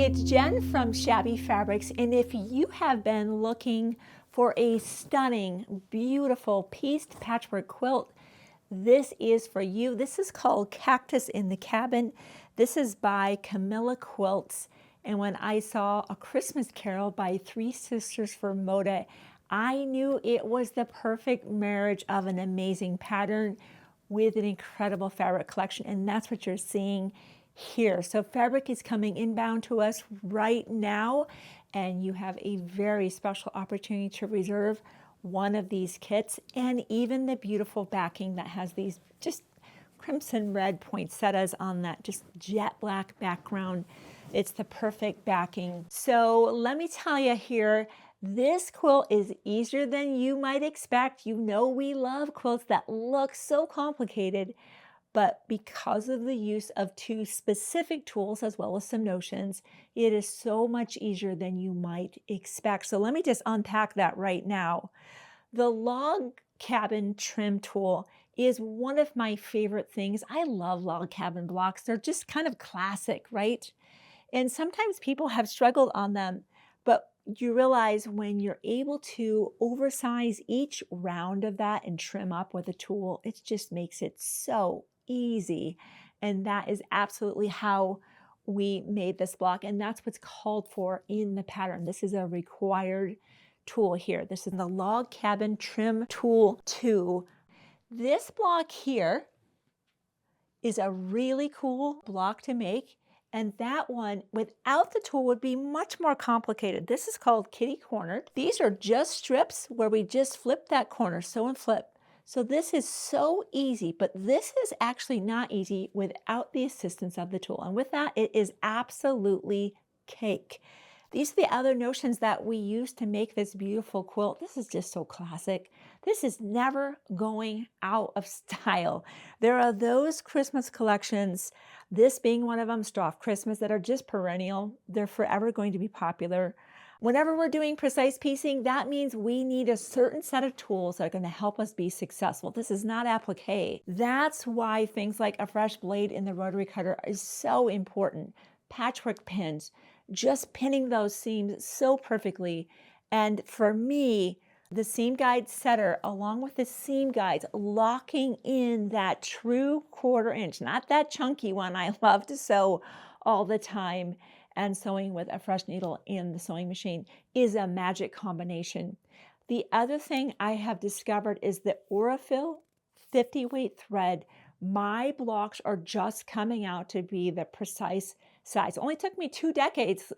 It's Jen from Shabby Fabrics, and if you have been looking for a stunning, beautiful pieced patchwork quilt, this is for you. This is called Cactus in the Cabin. This is by Camilla Quilts, and when I saw A Christmas Carol by Three Sisters for Moda, I knew it was the perfect marriage of an amazing pattern with an incredible fabric collection, and that's what you're seeing here. So fabric is coming inbound to us right now, and you have a very special opportunity to reserve one of these kits, and even the beautiful backing that has these just crimson red poinsettias on that just jet black background. It's the perfect backing. So let me tell you here, this quilt is easier than you might expect. You know we love quilts that look so complicated, but because of the use of two specific tools as well as some notions, it is so much easier than you might expect. So let me just unpack that right now. The log cabin trim tool is one of my favorite things. I love log cabin blocks. They're just kind of classic, right? And sometimes people have struggled on them, but you realize when you're able to oversize each round of that and trim up with a tool, it just makes it so easy. And that is absolutely how we made this block, and that's what's called for in the pattern. This is a required tool here. This is the Log Cabin Trim Tool 2. This block here is a really cool block to make, and that one without the tool would be much more complicated. This is called kitty cornered. These are just strips where we just flip that corner, sew and flip. So this is so easy, but this is actually not easy without the assistance of the tool. And with that, it is absolutely cake. These are the other notions that we use to make this beautiful quilt. This is just so classic. This is never going out of style. There are those Christmas collections, this being one of them, Straw Christmas, that are just perennial. They're forever going to be popular. Whenever we're doing precise piecing, that means we need a certain set of tools that are going to help us be successful. This is not applique. That's why things like a fresh blade in the rotary cutter is so important. Patchwork pins, just pinning those seams so perfectly. And for me, the seam guide setter, along with the seam guides, locking in that true 1/4 inch, not that chunky one I love to sew all the time, and sewing with a fresh needle in the sewing machine is a magic combination. The other thing I have discovered is the Aurifil 50 weight thread. My blocks are just coming out to be the precise size. It only took me 2 decades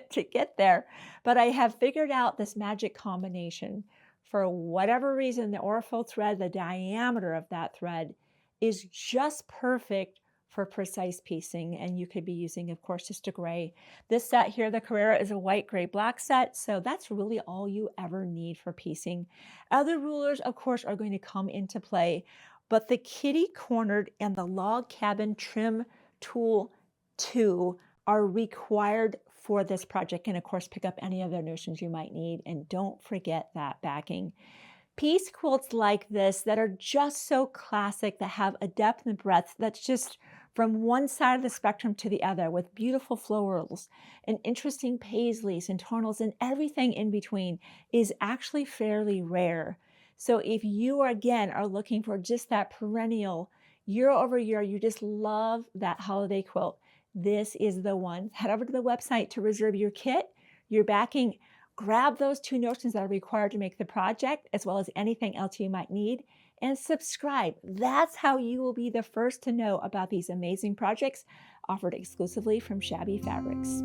to get there, but I have figured out this magic combination. For whatever reason, the Aurifil thread, the diameter of that thread is just perfect for precise piecing, and you could be using, of course, just a gray. This set here, the Carrera, is a white, gray, black set, so that's really all you ever need for piecing. Other rulers, of course, are going to come into play, but the kitty cornered and the Log Cabin Trim Tool 2 are required for this project, and of course pick up any other notions you might need, and don't forget that backing. Piece quilts like this that are just so classic, that have a depth and breadth that's just from one side of the spectrum to the other, with beautiful florals and interesting paisleys and tonals and everything in between, is actually fairly rare. So if you again are looking for just that perennial, year over year, you just love that holiday quilt, this is the one. Head over to the website to reserve your kit, your backing. Grab those 2 notions that are required to make the project, as well as anything else you might need, and subscribe. That's how you will be the first to know about these amazing projects offered exclusively from Shabby Fabrics.